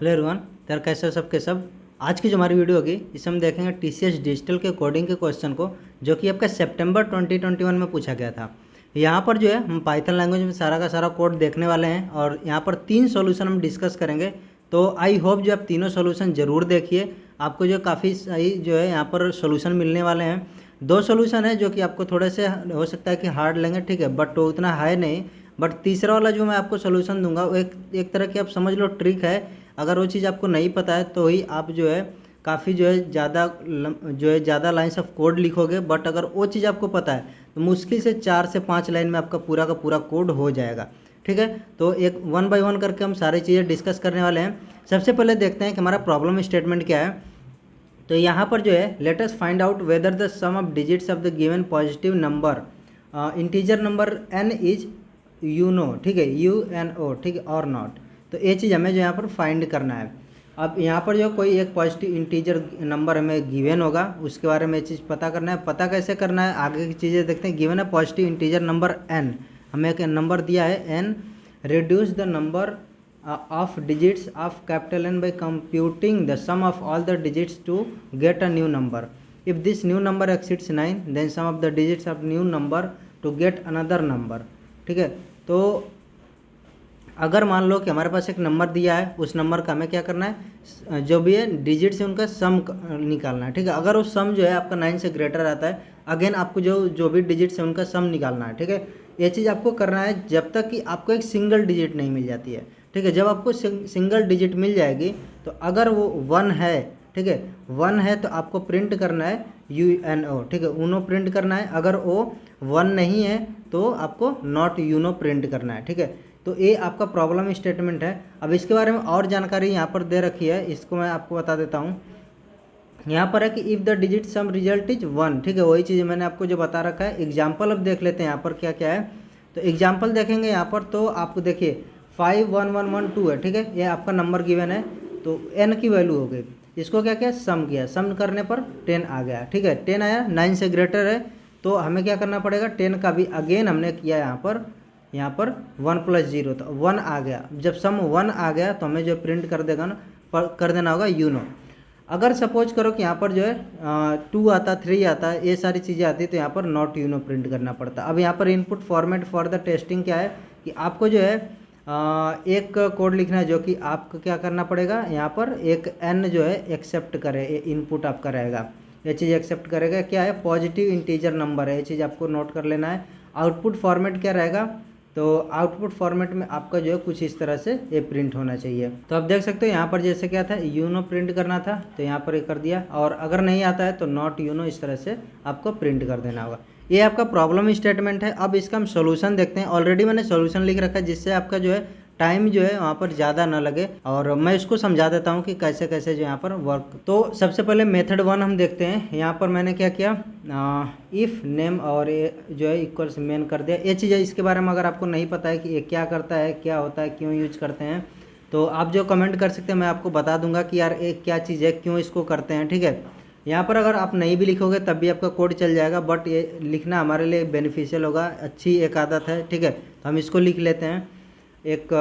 Hello everyone, यार कैसे हो सबके सब। आज की जो हमारी वीडियो होगी इसमें हम देखेंगे टीसीएस डिजिटल के कोडिंग के क्वेश्चन को, जो कि आपका सितंबर 2021 में पूछा गया था। यहाँ पर जो है हम पाइथन लैंग्वेज में सारा का सारा कोड देखने वाले हैं और यहाँ पर 3 सॉल्यूशन हम डिस्कस करेंगे। तो आई होप जो आप तीनों सॉल्यूशन ज़रूर देखिए, आपको जो काफ़ी सही जो है यहाँ पर सॉल्यूशन मिलने वाले हैं। 2 सॉल्यूशन है जो कि आपको थोड़े से हो सकता है कि हार्ड लेंगे, ठीक है, बट वो उतना हाई नहीं। बट तीसरा वाला जो मैं आपको सॉल्यूशन दूंगा वो एक तरह की आप समझ लो ट्रिक है। अगर वो चीज़ आपको नहीं पता है तो ही आप जो है काफ़ी जो है ज़्यादा लाइन्स ऑफ कोड लिखोगे। बट अगर वो चीज़ आपको पता है तो मुश्किल से 4 से 5 लाइन में आपका पूरा का पूरा कोड हो जाएगा, ठीक है। तो एक 1 बाय 1 करके हम सारी चीज़ें डिस्कस करने वाले हैं। सबसे पहले देखते हैं कि हमारा प्रॉब्लम स्टेटमेंट क्या है। तो यहाँ पर जो है let us find out whether the sum of digits of the given positive number integer number n is UNO, ठीक है, UNO, ठीक है, और नॉट। तो ये चीज़ हमें जो यहाँ पर फाइंड करना है। अब यहाँ पर जो कोई एक पॉजिटिव इंटीजर नंबर हमें गिवन होगा उसके बारे में ये चीज़ पता करना है। पता कैसे करना है आगे की चीज़ें देखते हैं। गिवन है पॉजिटिव इंटीजर नंबर n, हमें एक नंबर दिया है n, reduce the number of digits of capital N by computing the sum of all the digits to get a new number. If this new number exceeds 9 then sum of the digits of new number to get another number, ठीक है। तो अगर मान लो कि हमारे पास एक number दिया है, उस नंबर का हमें क्या करना है, जो भी है डिजिट से उनका सम निकालना है, ठीक है। अगर वो सम जो है आपका 9 से ग्रेटर आता है, अगेन आपको जो भी डिजिट से उनका सम निकालना है, ठीक है। ये चीज़ आपको करना है जब तक कि आपको एक सिंगल डिजिट नहीं मिल जाती है, ठीक है। जब आपको सिंगल डिजिट मिल जाएगी तो अगर वो 1 है, ठीक है, 1 है तो आपको प्रिंट करना है UNO, ठीक है, ऊनो प्रिंट करना है। अगर वो 1 नहीं है तो आपको नॉट यूनो प्रिंट करना है, ठीक है। तो ये आपका प्रॉब्लम स्टेटमेंट है। अब इसके बारे में और जानकारी यहाँ पर दे रखी है, इसको मैं आपको बता देता हूँ। यहाँ पर है कि if the digit sum result is 1, ठीक है, वही चीज़ मैंने आपको जो बता रखा है। एग्जाम्पल अब देख लेते हैं यहाँ पर क्या क्या है। तो एग्जाम्पल देखेंगे यहाँ पर तो आपको देखिए 5 1 1 1 2 है, ठीक है, ये आपका नंबर गिवन है। तो n की वैल्यू हो गई, इसको क्या किया, सम किया, सम करने पर 10 आ गया, ठीक है, 10 आया, 9 से ग्रेटर है तो हमें क्या करना पड़ेगा, 10 का भी अगेन हमने किया यहाँ पर 1 + 0 तो 1 आ गया। जब सम 1 आ गया तो हमें जो प्रिंट कर देगा ना, कर देना होगा यूनो। अगर सपोज करो कि यहाँ पर जो है 2 आता, 3 आता है, ये सारी चीज़ें आती है तो यहाँ पर नॉट यूनो प्रिंट करना पड़ता है। अब यहाँ पर input format for the testing क्या है कि आपको जो है एक कोड लिखना है जो कि आपको क्या करना पड़ेगा, यहाँ पर एक n जो है एक्सेप्ट करे, ये इनपुट आपका रहेगा, ये चीज़ एक्सेप्ट करेगा। क्या है, पॉजिटिव इंटीजर नंबर है, ये चीज़ आपको नोट कर लेना है। आउटपुट फॉर्मेट क्या रहेगा, तो आउटपुट फॉर्मेट में आपका जो है कुछ इस तरह से ये प्रिंट होना चाहिए। तो आप देख सकते हो यहाँ पर जैसे क्या था, यूनो प्रिंट करना था तो यहाँ पर ये कर दिया, और अगर नहीं आता है तो नॉट यूनो इस तरह से आपको प्रिंट कर देना होगा। ये आपका प्रॉब्लम स्टेटमेंट है। अब इसका हम सोल्यूशन देखते हैं। ऑलरेडी मैंने सोल्यूशन लिख रखा है जिससे आपका जो है टाइम जो है वहाँ पर ज़्यादा ना लगे, और मैं इसको समझा देता हूँ कि कैसे कैसे जो यहाँ पर वर्क। तो सबसे पहले मेथड 1 हम देखते हैं। यहाँ पर मैंने क्या किया, इफ़ नेम और ये जो है इक्वल्स मेन कर दिया। ये चीज़ है, इसके बारे में अगर आपको नहीं पता है कि ये क्या करता है, क्या होता है, क्यों यूज करते हैं, तो आप जो कमेंट कर सकते हैं, मैं आपको बता दूंगा कि यार ये क्या चीज़ है, क्यों इसको करते हैं, ठीक है। यहाँ पर अगर आप नहीं भी लिखोगे तब भी आपका कोड चल जाएगा, बट ये लिखना हमारे लिए बेनिफिशियल होगा, अच्छी एक आदत है, ठीक है। तो हम इसको लिख लेते हैं। एक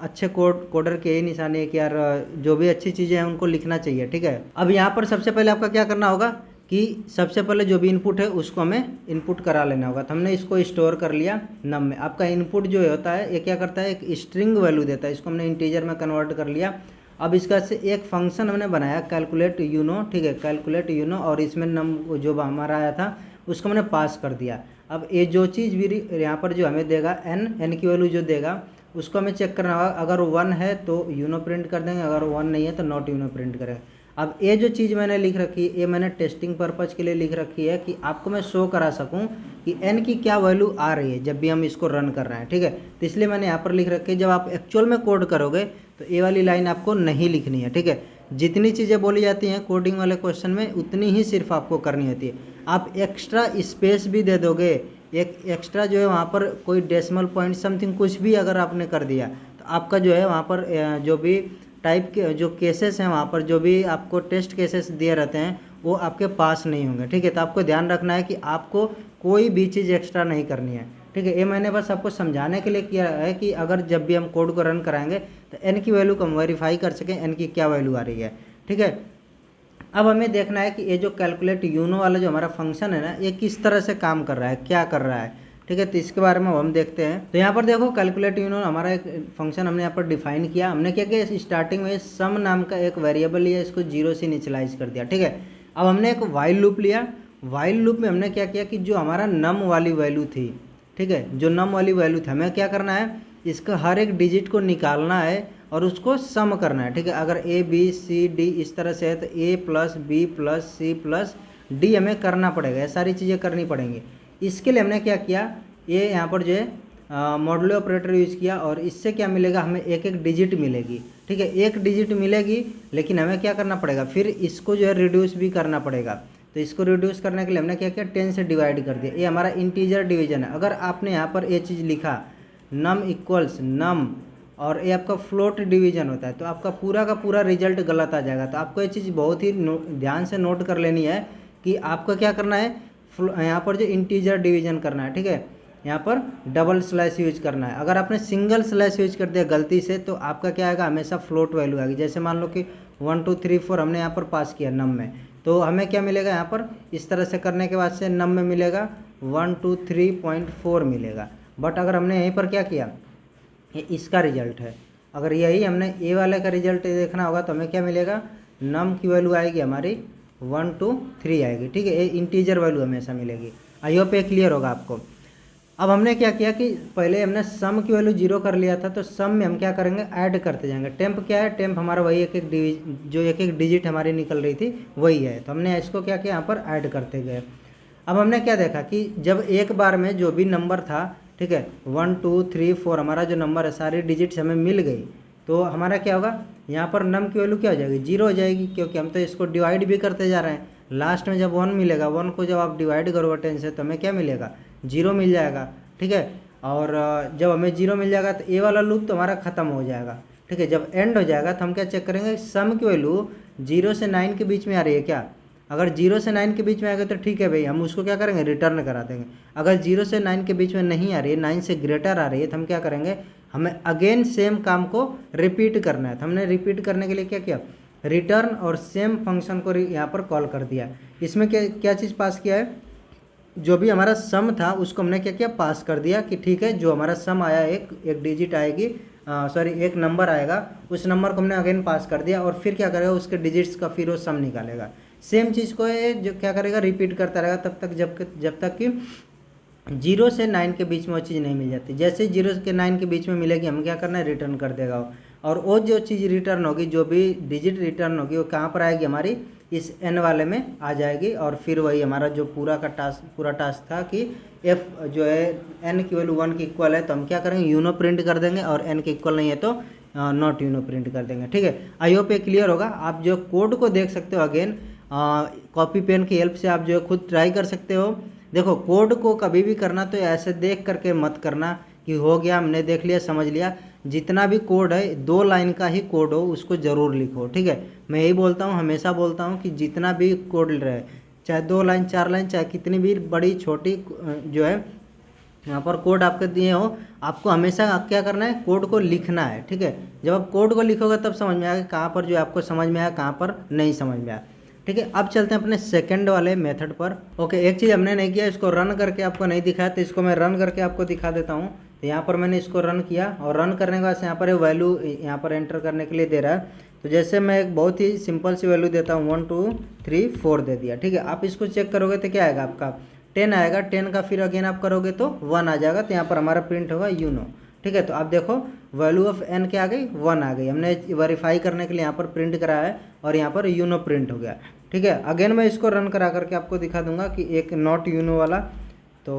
अच्छे कोडर की यही निशानी है कि यार जो भी अच्छी चीज़ें हैं उनको लिखना चाहिए, ठीक है। अब यहाँ पर सबसे पहले आपका क्या करना होगा कि सबसे पहले जो भी इनपुट है उसको हमें इनपुट करा लेना होगा। तो हमने इसको स्टोर कर लिया नम में। आपका इनपुट जो होता है ये क्या करता है, एक स्ट्रिंग वैल्यू देता है, इसको हमने इंटीजर में कन्वर्ट कर लिया। अब इसका से एक फंक्शन हमने बनाया कैलकुलेट यूनो, ठीक है, कैलकुलेट यूनो, और इसमें नम जो हमारा आया था उसको मैंने पास कर दिया। अब ये जो चीज़ भी यहाँ पर जो हमें देगा n की वैल्यू जो देगा उसको हमें चेक करना होगा। अगर 1 है तो यूनो प्रिंट कर देंगे, अगर 1 नहीं है तो नॉट यूनो प्रिंट करेंगे। अब ये जो चीज़ मैंने लिख रखी है ये मैंने टेस्टिंग पर्पज़ के लिए लिख रखी है कि आपको मैं शो करा सकूं कि n की क्या वैल्यू आ रही है जब भी हम इसको रन कर रहे हैं, ठीक है। तो इसलिए मैंने यहाँ पर लिख रखी है। जब आप एक्चुअल में कोड करोगे तो ये वाली लाइन आपको नहीं लिखनी है, ठीक है। जितनी चीज़ें बोली जाती हैं कोडिंग वाले क्वेश्चन में उतनी ही सिर्फ आपको करनी होती है। आप एक्स्ट्रा स्पेस भी दे दोगे, एक एक्स्ट्रा जो है वहाँ पर कोई डेसिमल पॉइंट समथिंग कुछ भी अगर आपने कर दिया तो आपका जो है वहाँ पर जो भी टाइप के जो केसेस हैं, वहाँ पर जो भी आपको टेस्ट केसेस दिए रहते हैं वो आपके पास नहीं होंगे, ठीक है। तो आपको ध्यान रखना है कि आपको कोई भी चीज़ एक्स्ट्रा नहीं करनी है, ठीक है। ये मैंने बस आपको समझाने के लिए किया है कि अगर जब भी हम कोड को रन कराएंगे तो एन की वैल्यू को हम वेरीफाई कर सकें एन की क्या वैल्यू आ रही है, ठीक है। अब हमें देखना है कि ये जो कैलकुलेट यूनो वाला जो हमारा फंक्शन है ना, ये किस तरह से काम कर रहा है, क्या कर रहा है, ठीक है। तो इसके बारे में हम देखते हैं। तो यहाँ पर देखो कैलकुलेट यूनो हमारा एक फंक्शन हमने यहाँ पर डिफाइन किया। हमने क्या किया, स्टार्टिंग में सम नाम का एक वेरिएबल लिया, इसको 0 से इनिशियलाइज कर दिया, ठीक है। अब हमने एक वाइल लूप लिया। वाइल लूप में हमने क्या किया कि जो हमारा नम वाली वैल्यू थी, ठीक है, जो नम वाली वैल्यू थी, हमें क्या करना है, इसका हर एक डिजिट को निकालना है और उसको सम करना है, ठीक है। अगर ए बी सी डी इस तरह से है तो a plus b plus c plus d हमें करना पड़ेगा, ये सारी चीज़ें करनी पड़ेंगी। इसके लिए हमने क्या किया, ये यहाँ पर जो है मॉडुलो ऑपरेटर यूज़ किया और इससे क्या मिलेगा, हमें एक एक डिजिट मिलेगी, ठीक है, एक डिजिट मिलेगी। लेकिन हमें क्या करना पड़ेगा, फिर इसको जो है रिड्यूस भी करना पड़ेगा। तो इसको रिड्यूस करने के लिए हमने क्या किया, 10 से डिवाइड कर दिया। ये हमारा इंटीजर डिवीजन है। अगर आपने यहाँ पर ये चीज़ लिखा नम इक्वल्स नम और ये आपका फ्लोट डिवीजन होता है तो आपका पूरा का पूरा रिजल्ट गलत आ जाएगा। तो आपको ये चीज़ बहुत ही ध्यान से नोट कर लेनी है कि आपको क्या करना है, यहाँ पर जो इंटीजर डिवीजन करना है, ठीक है, यहाँ पर डबल स्लैश यूज करना है। अगर आपने सिंगल स्लैश यूज कर दिया गलती से तो आपका क्या आएगा, हमेशा फ्लोट वैल्यू आएगी। जैसे मान लो कि 1 2 3 4 हमने यहाँ पर पास किया नम में, तो हमें क्या मिलेगा, यहाँ पर इस तरह से करने के बाद से नम में मिलेगा 123.4 मिलेगा। बट अगर हमने यहीं पर क्या किया, ये इसका रिजल्ट है, अगर यही हमने ए वाले का रिजल्ट देखना होगा तो हमें क्या मिलेगा, नम की वैल्यू आएगी हमारी 1 2 3 आएगी, ठीक है। ये इंटीजर वैल्यू हमेशा मिलेगी। आई होप ये क्लियर होगा आपको। अब हमने क्या किया कि पहले हमने सम की वैल्यू 0 कर लिया था, तो सम में हम क्या करेंगे, ऐड करते जाएंगे। टेम्प क्या है, टेम्प हमारा वही एक एक डिजिट हमारी निकल रही थी वही है, तो हमने इसको क्या किया, यहाँ पर ऐड करते गए। अब हमने क्या देखा कि जब एक बार में जो भी नंबर था, ठीक है, 1 2 3 4 हमारा जो नंबर है सारी डिजिट्स हमें मिल गई, तो हमारा क्या होगा, यहाँ पर नम की वैल्यू क्या हो जाएगी, 0 हो जाएगी, क्योंकि हम तो इसको डिवाइड भी करते जा रहे हैं। लास्ट में जब 1 मिलेगा, 1 को जब आप डिवाइड करोगे 10 से तो हमें क्या मिलेगा, 0 मिल जाएगा, ठीक है। और जब हमें 0 मिल जाएगा तो ए वाला लूप तो हमारा ख़त्म हो जाएगा, ठीक है। जब एंड हो जाएगा तो हम क्या चेक करेंगे, सम की वैल्यू 0 से 9 के बीच में आ रही है क्या। अगर 0 से 9 के बीच में आएगा तो ठीक है भाई, हम उसको क्या करेंगे, रिटर्न करा देंगे। अगर 0 से 9 के बीच में नहीं आ रही है, 9 से ग्रेटर आ रही है, तो हम क्या करेंगे, हमें अगेन सेम काम को रिपीट करना है। तो हमने रिपीट करने के लिए क्या किया, रिटर्न और सेम फंक्शन को यहाँ पर कॉल कर दिया। इसमें क्या क्या चीज़ पास किया है, जो भी हमारा सम था उसको हमने क्या किया, पास कर दिया कि ठीक है, जो हमारा सम आया एक डिजिट आएगी, सॉरी एक नंबर आएगा, उस नंबर को हमने अगेन पास कर दिया और फिर क्या करेगा, उसके डिजिट्स का फिर वो सम निकालेगा। सेम चीज़ को ये जो क्या करेगा, रिपीट करता रहेगा तब तक जब तक कि 0 से 9 के बीच में वो चीज़ नहीं मिल जाती। जैसे ही 0 के 9 के बीच में मिलेगी, हम क्या करना है, रिटर्न कर देगा वो। और वो जो चीज़ रिटर्न होगी, जो भी डिजिट रिटर्न होगी, वो कहाँ पर आएगी, हमारी इस एन वाले में आ जाएगी। और फिर वही हमारा जो पूरा टास्क था कि एफ जो है एन की वैल्यू 1 की इक्वल है तो हम क्या करेंगे, यूनो प्रिंट कर देंगे, और एन के इक्वल नहीं है तो नॉट यूनो प्रिंट कर देंगे, ठीक है। आई होप ये क्लियर होगा। आप जो कोड को देख सकते हो, अगेन कॉपी पेन की हेल्प से आप जो है खुद ट्राई कर सकते हो। देखो कोड को कभी भी करना तो ऐसे देख करके मत करना कि हो गया, हमने देख लिया समझ लिया। जितना भी कोड है 2 लाइन का ही कोड हो उसको ज़रूर लिखो, ठीक है। मैं यही बोलता हूँ, हमेशा बोलता हूँ कि जितना भी कोड रहे, चाहे 2 लाइन 4 लाइन, चाहे कितनी भी बड़ी छोटी जो है यहाँ पर कोड आपके दिए हो, आपको हमेशा क्या करना है, कोड को लिखना है, ठीक है। जब आप कोड को लिखोगे तब समझ में आएगा कहाँ पर जो है आपको समझ में आया, कहाँ पर नहीं समझ में आया, ठीक है। अब चलते हैं अपने सेकंड वाले मेथड पर। ओके, एक चीज़ हमने नहीं किया, इसको रन करके आपको नहीं दिखाया, तो इसको मैं रन करके आपको दिखा देता हूँ। तो यहाँ पर मैंने इसको रन किया और रन करने के बाद यहाँ पर वैल्यू यहाँ पर एंटर करने के लिए दे रहा है। तो जैसे मैं एक बहुत ही सिंपल सी वैल्यू देता हूँ, 1 2 3 4 दे दिया, ठीक है। आप इसको चेक करोगे तो क्या आएगा, आपका 10 आएगा। 10 का फिर अगेन आप करोगे तो 1 आ जाएगा। तो यहाँ पर हमारा प्रिंट होगा यूनो, ठीक है। तो आप देखो वैल्यू ऑफ एन क्या आ गई, 1 आ गई। हमने वेरीफाई करने के लिए यहाँ पर प्रिंट कराया है और यहाँ पर यूनो प्रिंट हो गया, ठीक है। अगेन मैं इसको रन करा करके आपको दिखा दूंगा कि एक नॉट यूनो वाला, तो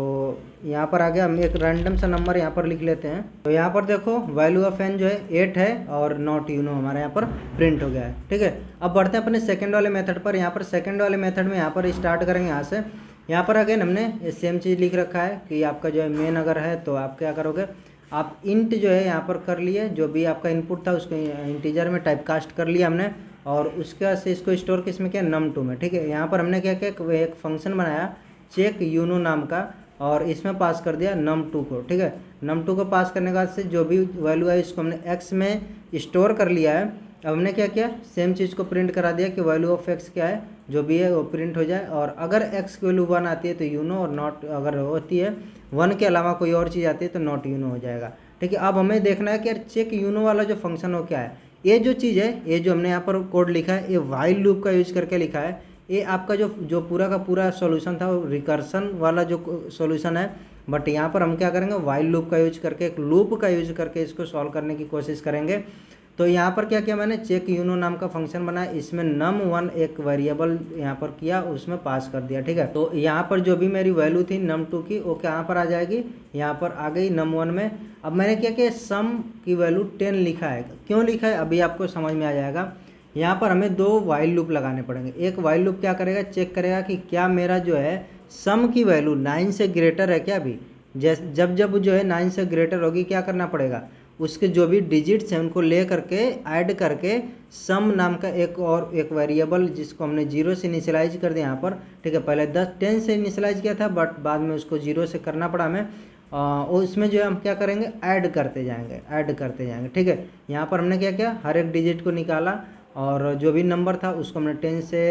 यहाँ पर आ गया। हम एक रैंडम सा नंबर यहाँ पर लिख लेते हैं। तो यहाँ पर देखो वैल्यू ऑफ एन जो है 8 है और नॉट यूनो हमारे यहाँ पर प्रिंट हो गया है, ठीक है। अब बढ़ते हैं अपने सेकंड वाले मेथड पर। यहाँ पर सेकंड वाले मेथड में यहाँ पर स्टार्ट करेंगे यहाँ से। यहाँ पर अगेन हमने सेम चीज़ लिख रखा है कि आपका जो है मेन अगर है तो आप क्या करोगे, आप इंट जो है यहाँ पर कर लिए, जो भी आपका इनपुट था उसको इंटीजर में टाइप कास्ट कर लिया हमने, और उसके बाद से इसको स्टोर किस में किया, num2 में, ठीक है। यहाँ पर हमने क्या किया, एक फंक्शन बनाया चेक यूनो नाम का, और इसमें पास कर दिया num2 को, ठीक है। num2 को पास करने के बाद से जो भी वैल्यू है इसको हमने x में स्टोर कर लिया है। अब हमने क्या किया, सेम चीज़ को प्रिंट करा दिया कि वैल्यू ऑफ x क्या है, जो भी है वो प्रिंट हो जाए। और अगर x की वैल्यू 1 आती है तो यूनो, और नॉट अगर होती है 1 के अलावा कोई और चीज़ आती है तो नॉट यूनो हो जाएगा, ठीक है। अब हमें देखना है कि यार चेक यूनो वाला जो फंक्शन हो क्या है। ये जो चीज़ है, ये जो हमने यहाँ पर कोड लिखा है, ये वाइल लूप का यूज करके लिखा है। ये आपका जो पूरा का पूरा सॉल्यूशन था वो रिकर्सन वाला जो सॉल्यूशन है, बट यहाँ पर हम क्या करेंगे, वाइल लूप का यूज करके, एक लूप का यूज करके इसको सॉल्व करने की कोशिश करेंगे। तो यहाँ पर क्या किया मैंने, चेक यूनो नाम का फंक्शन बनाया, इसमें num1 एक वेरिएबल यहाँ पर किया, उसमें पास कर दिया, ठीक है। तो यहाँ पर जो भी मेरी वैल्यू थी num2 की, वो यहाँ पर आ जाएगी, यहाँ पर आ गई num1 में। अब मैंने क्या किया, सम की वैल्यू 10 लिखा है। क्यों लिखा है अभी आपको समझ में आ जाएगा। यहाँ पर हमें 2 वाइल लूप लगाने पड़ेंगे। एक वाइल लूप क्या करेगा, चेक करेगा कि क्या मेरा जो है सम की वैल्यू 9 से ग्रेटर है क्या। अभी जब जब जो है 9 से ग्रेटर होगी, क्या करना पड़ेगा, उसके जो भी डिजिट्स हैं उनको ले करके ऐड करके सम नाम का एक वेरिएबल, जिसको हमने 0 से इनिशियलाइज कर दिया यहाँ पर, ठीक है। पहले 10 से इनिशियलाइज किया था, बट बाद में उसको 0 से करना पड़ा हमें। और उसमें जो है हम क्या करेंगे, ऐड करते जाएंगे, ठीक है। यहाँ पर हमने क्या किया, हर एक डिजिट को निकाला, और जो भी नंबर था उसको हमने 10 से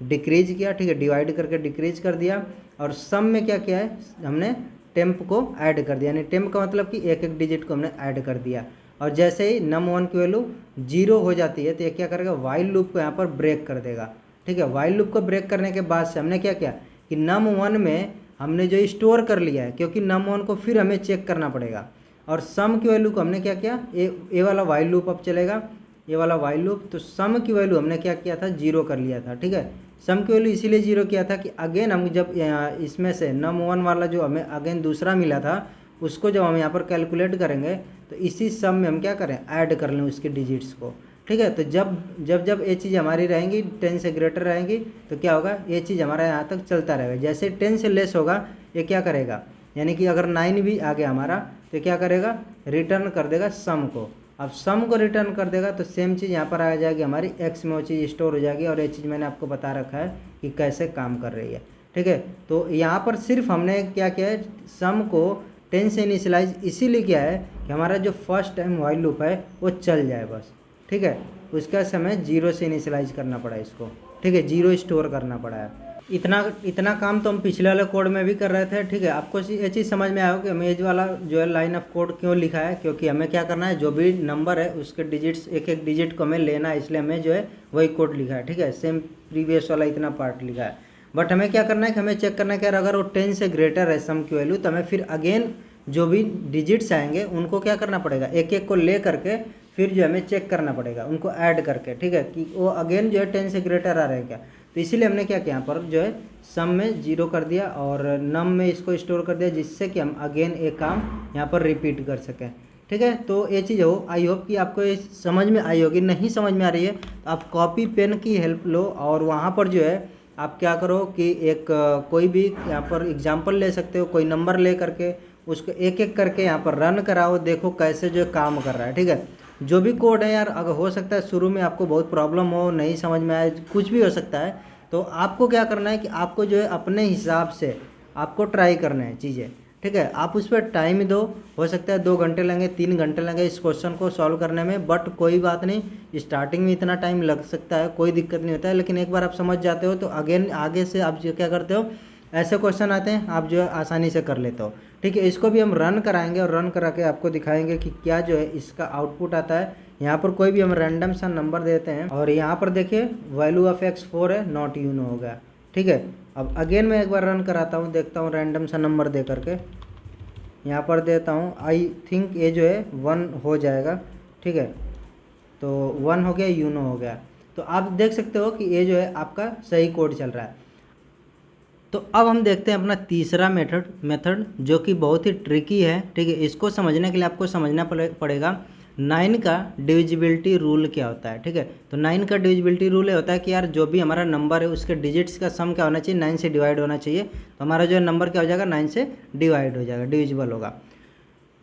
डिक्रीज किया, ठीक है, डिवाइड करके डिक्रीज कर दिया। और सम में क्या किया है, हमने टेम्प को ऐड कर दिया, यानी टेम्प का मतलब कि एक एक डिजिट को हमने ऐड कर दिया। और जैसे ही num1 की वैल्यू 0 हो जाती है तो ये क्या करेगा, वाइल लूप को यहाँ पर ब्रेक कर देगा, ठीक है। वाइल लूप को ब्रेक करने के बाद से हमने क्या किया कि num1 में हमने जो स्टोर कर लिया है, क्योंकि num1 को फिर हमें चेक करना पड़ेगा। और सम की वैल्यू को हमने क्या किया, ये वाला वाइल लूप अब चलेगा, ये वाला वाइल लूप। तो सम की वैल्यू हमने क्या किया था, 0 कर लिया था, ठीक है। सम की वैल्यू इसीलिए 0 किया था कि अगेन हम जब इसमें से num1 वाला जो हमें अगेन दूसरा मिला था, उसको जब हम यहाँ पर कैलकुलेट करेंगे तो इसी सम में हम क्या करें, ऐड कर लें उसके डिजिट्स को, ठीक है। तो जब ये चीज़ हमारी रहेंगी 10 से ग्रेटर रहेंगी तो क्या होगा, ये चीज़ हमारा यहाँ तक चलता रहेगा। जैसे 10 से लेस होगा ये क्या करेगा, यानी कि अगर 9 भी आ गया हमारा तो क्या करेगा, रिटर्न कर देगा सम को। अब सम को रिटर्न कर देगा तो सेम चीज़ यहाँ पर आ जाएगी हमारी, एक्स में वो चीज़ स्टोर हो जाएगी। और ये चीज़ मैंने आपको बता रखा है कि कैसे काम कर रही है, ठीक है। तो यहाँ पर सिर्फ हमने क्या किया है, सम को 10 से इनिशियलाइज इसीलिए किया है कि हमारा जो फर्स्ट टाइम वाइल लूप है वो चल जाए बस, ठीक है। उसका समय 0 से इनिशियलाइज करना पड़ा इसको, ठीक है, 0 स्टोर करना पड़ा है। इतना काम तो हम पिछले वाले कोड में भी कर रहे थे, ठीक है। आपको ये चीज़ समझ में आया कि हमें ये वाला जो है लाइन ऑफ कोड क्यों लिखा है, क्योंकि हमें क्या करना है, जो भी नंबर है उसके डिजिट्स, एक एक डिजिट को हमें लेना है, इसलिए हमें जो है वही कोड लिखा है, ठीक है। सेम प्रीवियस वाला इतना पार्ट लिखा है। बट हमें क्या करना है कि हमें चेक करना है कि अगर वो 10 से ग्रेटर है सम की वैल्यू, तो हमें फिर अगेन जो भी डिजिट्स आएंगे उनको क्या करना पड़ेगा, एक एक को ले करके फिर जो हमें चेक करना पड़ेगा, उनको ऐड करके, ठीक है, कि वो अगेन जो है 10 से ग्रेटर आ रहे हैं क्या। तो इसीलिए हमने क्या किया, यहाँ पर जो है सम में 0 कर दिया और नम में इसको स्टोर कर दिया, जिससे कि हम अगेन एक काम यहाँ पर रिपीट कर सकें, ठीक है। तो ये चीज़ हो, आई होप कि आपको ये समझ में आई होगी। नहीं समझ में आ रही है तो आप कॉपी पेन की हेल्प लो, और वहाँ पर जो है आप क्या करो कि एक कोई भी यहाँ पर एग्जाम्पल ले सकते हो, कोई नंबर ले करके उसको एक एक करके यहाँ पर रन कराओ, देखो कैसे जो काम कर रहा है, ठीक है। जो भी कोड है यार, अगर हो सकता है शुरू में आपको बहुत प्रॉब्लम हो, नहीं समझ में आए, कुछ भी हो सकता है, तो आपको क्या करना है कि आपको जो है अपने हिसाब से आपको ट्राई करना है चीज़ें, ठीक है। आप उस पर टाइम दो, हो सकता है 2 घंटे लगेंगे, 3 घंटे लगेंगे इस क्वेश्चन को सॉल्व करने में, बट कोई बात नहीं, स्टार्टिंग में इतना टाइम लग सकता है, कोई दिक्कत नहीं होता है। लेकिन एक बार आप समझ जाते हो तो अगेन आगे से आप जो क्या करते हो, ऐसे क्वेश्चन आते हैं आप जो है आसानी से कर लेते हो, ठीक है। इसको भी हम रन कराएंगे और रन करा के आपको दिखाएंगे कि क्या जो है इसका आउटपुट आता है। यहाँ पर कोई भी हम रैंडम सा नंबर देते हैं और यहाँ पर देखिए वैल्यू ऑफ x 4 है, नॉट यूनो हो गया, ठीक है। अब अगेन मैं एक बार रन कराता हूँ, देखता हूँ रैंडम सा नंबर दे करके, यहाँ पर देता हूँ, आई थिंक ये जो है 1 हो जाएगा, ठीक है। तो 1 हो गया, यूनो हो गया। तो आप देख सकते हो कि ये जो है आपका सही कोड चल रहा है। तो अब हम देखते हैं अपना तीसरा मेथड जो कि बहुत ही ट्रिकी है, ठीक है। इसको समझने के लिए आपको समझना पड़ेगा 9 का डिविजिबिलिटी रूल क्या होता है, ठीक है। तो 9 का डिविजिबिलिटी रूल ये होता है कि यार जो भी हमारा नंबर है उसके डिजिट्स का सम क्या होना चाहिए, 9 से डिवाइड होना चाहिए। तो हमारा जो नंबर क्या हो जाएगा, 9 से डिवाइड हो जाएगा, डिविजिबल होगा,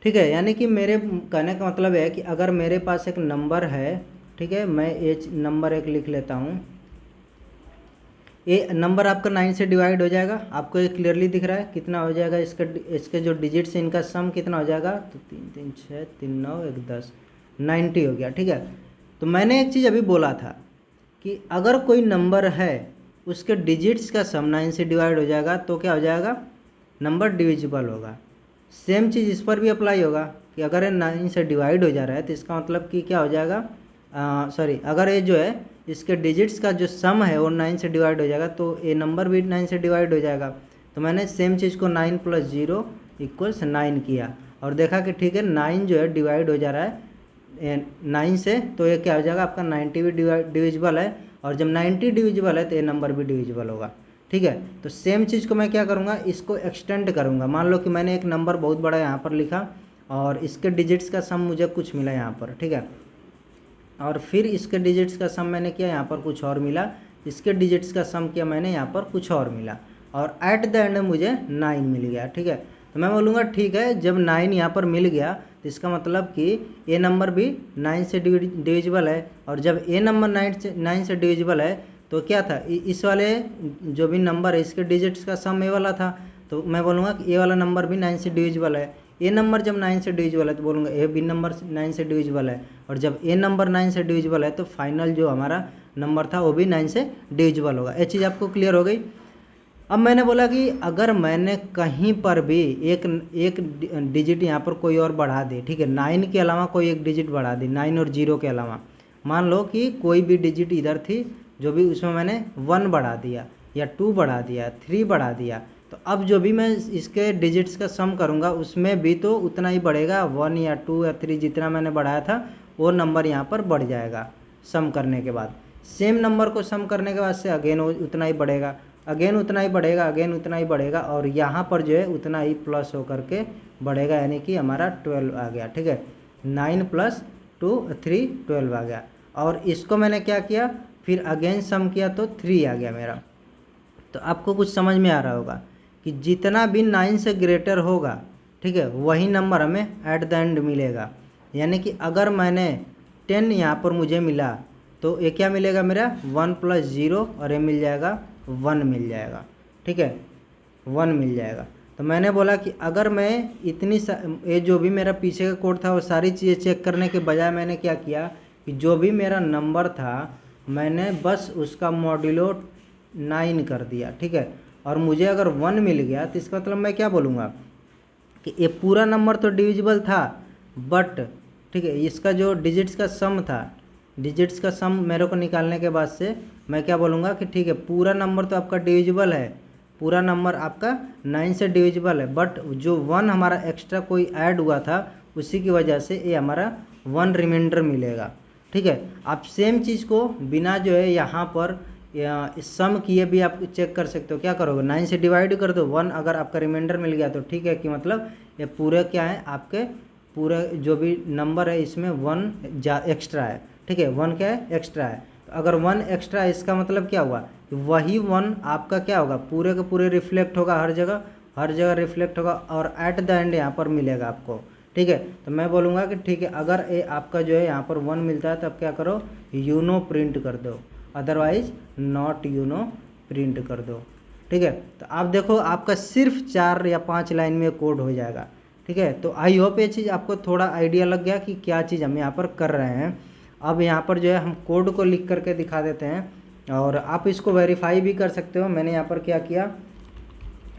ठीक है। यानी कि मेरे कहने का मतलब है कि अगर मेरे पास एक नंबर है, ठीक है, मैं ये नंबर एक लिख लेता हूँ, ये नंबर आपका 9 से डिवाइड हो जाएगा, आपको ये क्लियरली दिख रहा है कितना हो जाएगा, इसके जो डिजिट्स हैं इनका सम कितना हो जाएगा, तो 3 3 6 3 9 1 10 90 हो गया। ठीक है, तो मैंने एक चीज़ अभी बोला था कि अगर कोई नंबर है उसके डिजिट्स का सम 9 से डिवाइड हो जाएगा तो क्या हो जाएगा, नंबर डिविजिबल होगा। सेम चीज़ इस पर भी अप्लाई होगा कि अगर ये 9 से डिवाइड हो जा रहा है तो इसका मतलब कि क्या हो जाएगा, सॉरी, अगर ये जो है इसके डिजिट्स का जो सम है वो 9 से डिवाइड हो जाएगा तो ये नंबर भी 9 से डिवाइड हो जाएगा। तो मैंने सेम चीज़ को 9 + 0 = 9 किया और देखा कि ठीक है 9 जो है डिवाइड हो जा रहा है 9 से, तो ये क्या हो जाएगा आपका 90 भी डिविजिबल है, और जब 90 डिविजिबल है तो ये नंबर भी डिविजिबल होगा। ठीक है, तो सेम चीज़ को मैं क्या करूँगा, इसको एक्सटेंड करूँगा। मान लो कि मैंने एक नंबर बहुत बड़ा यहाँ पर लिखा और इसके डिजिट्स का सम मुझे कुछ मिला यहाँ पर। ठीक है, और फिर इसके डिजिट्स का सम मैंने किया यहाँ पर कुछ और मिला, इसके डिजिट्स का सम किया मैंने यहाँ पर कुछ और मिला, और एट द एंड मुझे 9 मिल गया। ठीक है, तो मैं बोलूँगा ठीक है, जब 9 यहाँ पर मिल गया तो इसका मतलब कि ये नंबर भी 9 से डिविजिबल है, और जब ये नंबर 9 से डिविजिबल है तो क्या था, इस वाले जो भी नंबर है इसके डिजिट्स का सम ये वाला था, तो मैं बोलूँगा कि ये वाला नंबर भी 9 से डिविजिबल है। ये नंबर जब 9 से डिविजिबल है तो बोलूँगा ये भी नंबर 9 से डिविजिबल है, और जब ये नंबर 9 से डिविजिबल है तो फाइनल जो हमारा नंबर था वो भी 9 से डिविजिबल होगा। ये चीज़ आपको क्लियर हो गई। अब मैंने बोला कि अगर मैंने कहीं पर भी एक डिजिट यहाँ पर कोई और बढ़ा दी, ठीक है, 9 के अलावा कोई एक डिजिट बढ़ा दी, 9 और 0 के अलावा, मान लो कि कोई भी डिजिट इधर थी जो भी, उसमें मैंने 1 बढ़ा दिया या 2 बढ़ा दिया, 3 बढ़ा दिया, तो अब जो भी मैं इसके डिजिट्स का सम करूँगा उसमें भी तो उतना ही बढ़ेगा, 1 या 2 या 3 जितना मैंने बढ़ाया था वो नंबर यहाँ पर बढ़ जाएगा सम करने के बाद। सेम नंबर को सम करने के बाद से अगेन उतना ही बढ़ेगा, अगेन उतना ही बढ़ेगा, अगेन उतना ही बढ़ेगा, और यहाँ पर जो है उतना ही प्लस होकर के बढ़ेगा, यानी कि हमारा 12 आ गया। ठीक है, 9 + 2 3 12 आ गया, और इसको मैंने क्या किया, फिर अगेन सम किया तो 3 आ गया मेरा। तो आपको कुछ समझ में आ रहा होगा कि जितना भी 9 से ग्रेटर होगा, ठीक है, वही नंबर हमें एट द एंड मिलेगा। यानी कि अगर मैंने 10 यहाँ पर मुझे मिला तो ये क्या मिलेगा मेरा, 1 + 0, और ये मिल जाएगा 1 मिल जाएगा। ठीक है, 1 मिल जाएगा। तो मैंने बोला कि अगर मैं ये जो भी मेरा पीछे का कोड था वो सारी चीज़ें चेक करने के बजाय मैंने क्या किया कि जो भी मेरा नंबर था मैंने बस उसका मॉड्यूलो 9 कर दिया। ठीक है, और मुझे अगर 1 मिल गया तो इसका मतलब मैं क्या बोलूँगा कि ये पूरा नंबर तो डिविजिबल था, बट ठीक है इसका जो डिजिट्स का सम था, डिजिट्स का सम मेरे को निकालने के बाद से मैं क्या बोलूँगा कि ठीक है पूरा नंबर तो आपका डिविजिबल है, पूरा नंबर आपका 9 से डिविजिबल है, बट जो 1 हमारा एक्स्ट्रा कोई ऐड हुआ था उसी की वजह से ये हमारा 1 रिमाइंडर मिलेगा। ठीक है, आप सेम चीज़ को बिना जो है यहाँ पर सम किए भी आप चेक कर सकते हो। क्या करोगे, 9 से डिवाइड कर दो, 1 अगर आपका रिमाइंडर मिल गया तो ठीक है, कि मतलब ये पूरे क्या है आपके पूरे जो भी नंबर है इसमें 1 एक्स्ट्रा है। ठीक है, 1 क्या है, एक्स्ट्रा है। तो अगर 1 एक्स्ट्रा है इसका मतलब क्या हुआ, वही 1 आपका क्या होगा, पूरे के पूरे रिफ्लेक्ट होगा, हर जगह रिफ्लेक्ट होगा, और एट द एंड यहाँ पर मिलेगा आपको। ठीक है, तो मैं बोलूँगा कि ठीक है अगर ये आपका जो है यहाँ पर 1 मिलता है तो अब क्या करो, यूनो प्रिंट कर दो, अदरवाइज नॉट यूनो प्रिंट कर दो। ठीक है, तो आप देखो आपका सिर्फ 4 या 5 लाइन में कोड हो जाएगा। ठीक है, तो आई होप ये चीज़ आपको थोड़ा आइडिया लग गया कि क्या चीज़ हम यहाँ पर कर रहे हैं। अब यहाँ पर जो है हम कोड को लिख करके दिखा देते हैं और आप इसको वेरीफाई भी कर सकते हो। मैंने यहाँ पर क्या किया,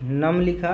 नम लिखा,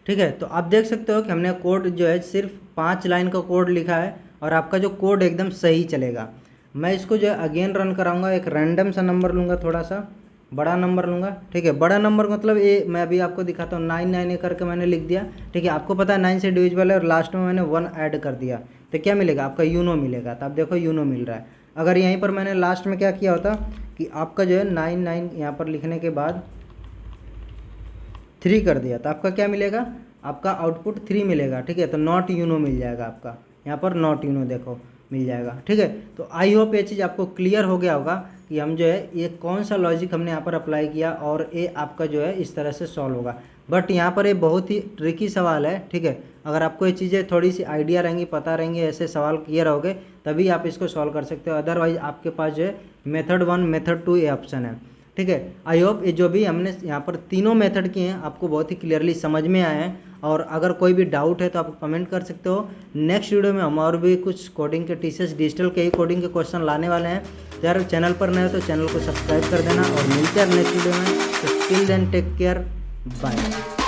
ठीक है, तो आप देख सकते हो कि हमने कोड जो है सिर्फ 5 लाइन का कोड लिखा है और आपका जो कोड एकदम सही चलेगा। मैं इसको जो है अगेन रन कराऊंगा, एक रैंडम सा नंबर लूँगा, थोड़ा सा बड़ा नंबर लूँगा। ठीक है, बड़ा नंबर मतलब ये मैं अभी आपको दिखाता हूँ, 9 9 करके मैंने लिख दिया। ठीक है, आपको पता है 9 से डिविजिबल है और लास्ट में मैंने 1 ऐड कर दिया, तो क्या मिलेगा आपका यूनो मिलेगा। तो आप देखो यूनो मिल रहा है। अगर यहीं पर मैंने लास्ट में क्या किया होता कि आपका जो है 9 9 यहाँ पर लिखने के बाद 3 कर दिया तो आपका क्या मिलेगा, आपका आउटपुट 3 मिलेगा। ठीक है, तो नॉट यूनो मिल जाएगा आपका, यहाँ पर नॉट यूनो देखो। मिल जाएगा। ठीक है, तो आई होप ये चीज़ आपको क्लियर हो गया होगा कि हम जो है ये कौन सा लॉजिक हमने यहाँ पर अप्लाई किया और ये आपका जो है इस तरह से सॉल्व होगा। बट यहाँ पर ये बहुत ही ट्रिकी सवाल है। ठीक है, अगर आपको ये चीज़ें थोड़ी सी आइडिया रहेंगी, पता रहेंगी, ऐसे सवाल किए रहोगे तभी आप इसको सॉल्व कर सकते हो। अदरवाइज आपके पास जो है मेथड 1 मेथड 2 ये ऑप्शन है। ठीक है, आई होप ये जो भी हमने यहाँ पर तीनों मेथड किए हैं आपको बहुत ही क्लियरली समझ में आए हैं। और अगर कोई भी डाउट है तो आप कमेंट कर सकते हो। नेक्स्ट वीडियो में हम और भी कुछ कोडिंग के टीसीएस डिजिटल के ही कोडिंग के क्वेश्चन लाने वाले हैं। तो यार चैनल पर नए हो तो चैनल को सब्सक्राइब कर देना और मिलते हैं नेक्स्ट वीडियो में। तो till then take care, bye.